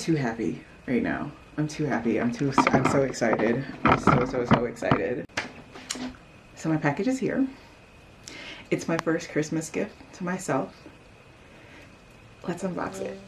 too happy right now. I'm too happy. I'm so excited. I'm so excited. So my package is here. It's my first Christmas gift to myself. Let's unbox it.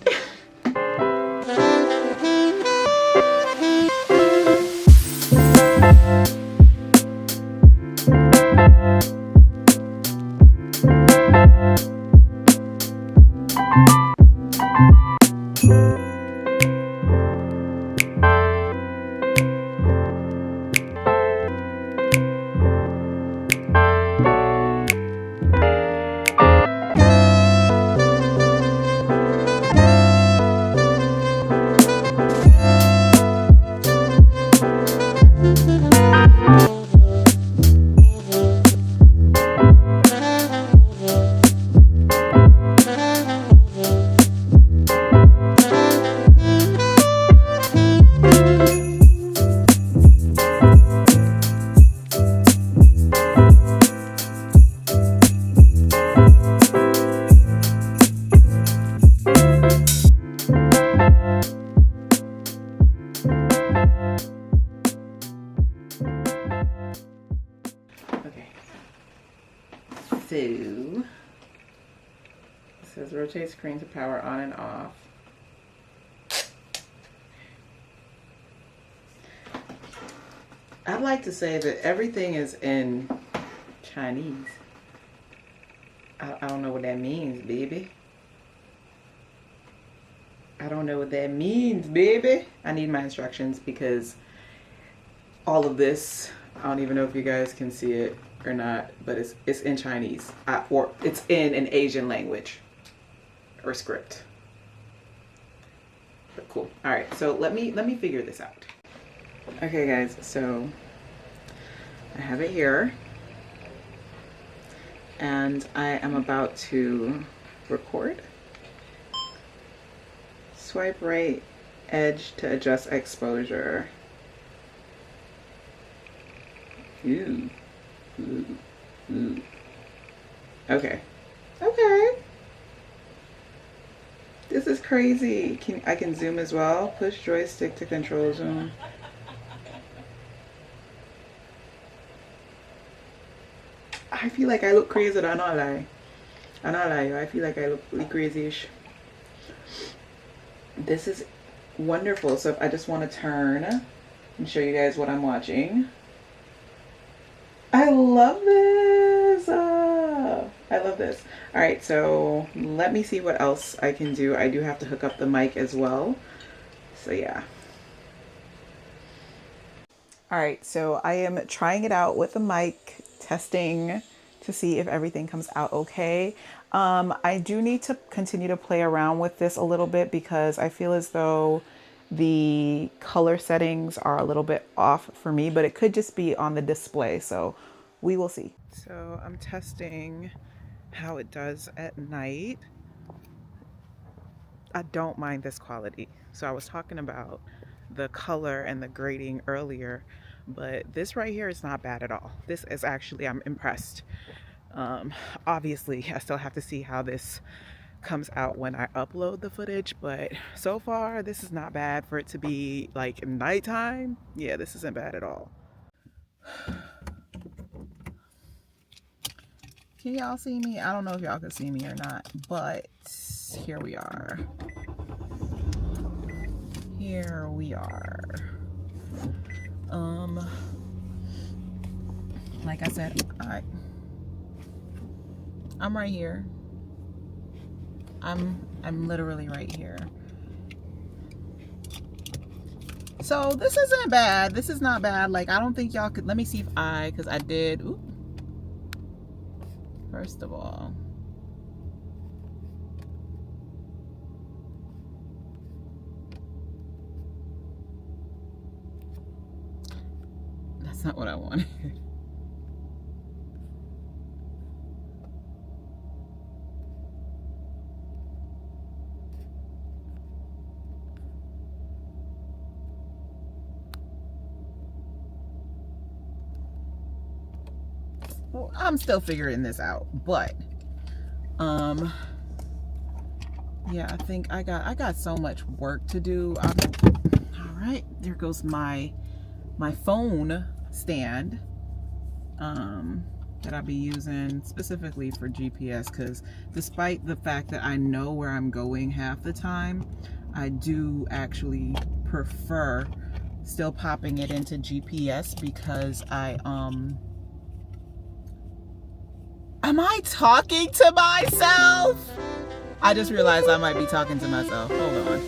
So, it says rotate screen to power on and off. I'd like to say that everything is in Chinese. I don't know what that means, baby. I don't know what that means, baby. I need my instructions because all of this, I don't even know if you guys can see it or not, but it's in Chinese, or it's in an Asian language or script. But cool. All right, so let me figure this out. Okay, guys, so I have it here, and I am about to record. Swipe right edge to adjust exposure. Ooh. Ooh. Ooh. Okay. Okay. This is crazy. I can zoom as well. Push joystick to control zoom. I feel like I look crazy, I not lie. I not lie. I feel like I look really crazy-ish. This is wonderful. So if I just want to turn and show you guys what I'm watching. I love this. I love this. All right, so let me see what else I can do. I do have to hook up the mic as well. So yeah. All right, so I am trying it out with the mic, testing to see if everything comes out okay. I do need to continue to play around with this a little bit because I feel as though the color settings are a little bit off for me, but it could just be on the display, so we will see. So I'm testing how it does at night. I don't mind this quality. So I was talking about the color and the grading earlier, but this right here is not bad at all. This is actually, I'm impressed. Obviously I still have to see how this comes out when I upload the footage, but so far this is not bad for it to be like nighttime. Yeah, this isn't bad at all. Can y'all see me? I don't know if y'all can see me or not, but here we are. Here we are. Like I said, I'm right here. I'm literally right here. So this isn't bad. This is not bad. Like, I don't think y'all could, let me see if because I did. Ooh. First of all, that's not what I wanted. Well, I'm still figuring this out, but yeah, I think I got so much work to do. All right, there goes my phone stand that I'll be using specifically for GPS, because despite the fact that I know where I'm going half the time, I do actually prefer still popping it into GPS because am I talking to myself? I just realized I might be talking to myself. Hold on.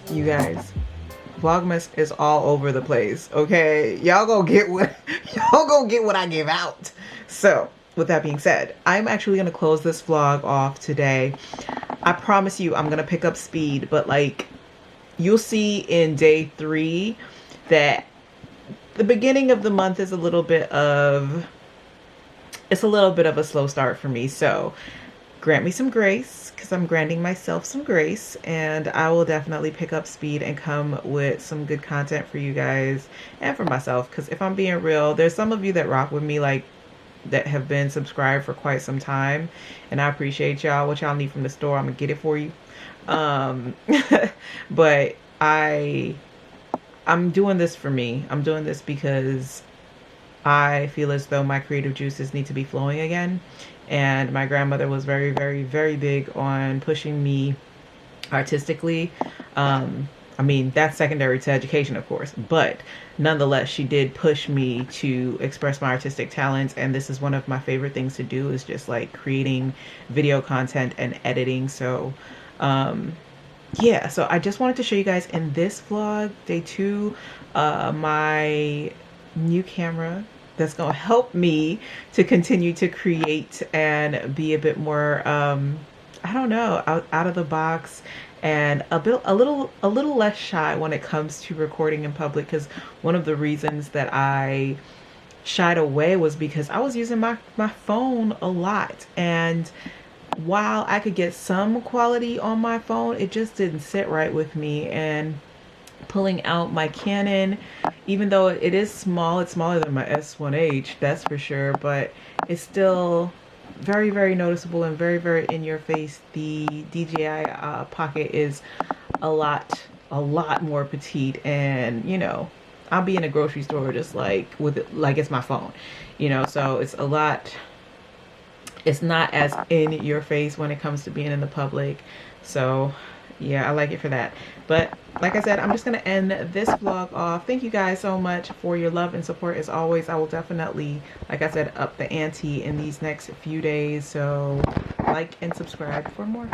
You guys, Vlogmas is all over the place, okay? Y'all gonna get what I give out. So, with that being said, I'm actually gonna close this vlog off today. I promise you I'm gonna pick up speed, but like you'll see in day 3 that the beginning of the month is a little bit of a slow start for me. So grant me some grace, because I'm granting myself some grace, and I will definitely pick up speed and come with some good content for you guys and for myself. Because if I'm being real, there's some of you that rock with me, like that have been subscribed for quite some time, and I appreciate y'all. What y'all need from the store, I'm gonna get it for you. But I'm doing this for me. I'm doing this because I feel as though my creative juices need to be flowing again. And my grandmother was very, very, very big on pushing me artistically. I mean, that's secondary to education, of course, but nonetheless, she did push me to express my artistic talents. And this is one of my favorite things to do, is just like creating video content and editing. So, yeah, so I just wanted to show you guys in this vlog, day 2, my new camera that's going to help me to continue to create and be a bit more, I don't know, out of the box, and a little less shy when it comes to recording in public. Because one of the reasons that I shied away was because I was using my phone a lot, and while I could get some quality on my phone, it just didn't sit right with me. And pulling out my Canon, even though it is small, it's smaller than my S1H, that's for sure, but it's still very, very noticeable and very, very in your face. The DJI Pocket is a lot more petite, and you know, I'll be in a grocery store just like with it, like it's my phone, you know, so it's a lot. It's not as in your face when it comes to being in the public. So yeah, I like it for that. But like I said, I'm just going to end this vlog off. Thank you guys so much for your love and support as always. I will definitely, like I said, up the ante in these next few days. So like and subscribe for more.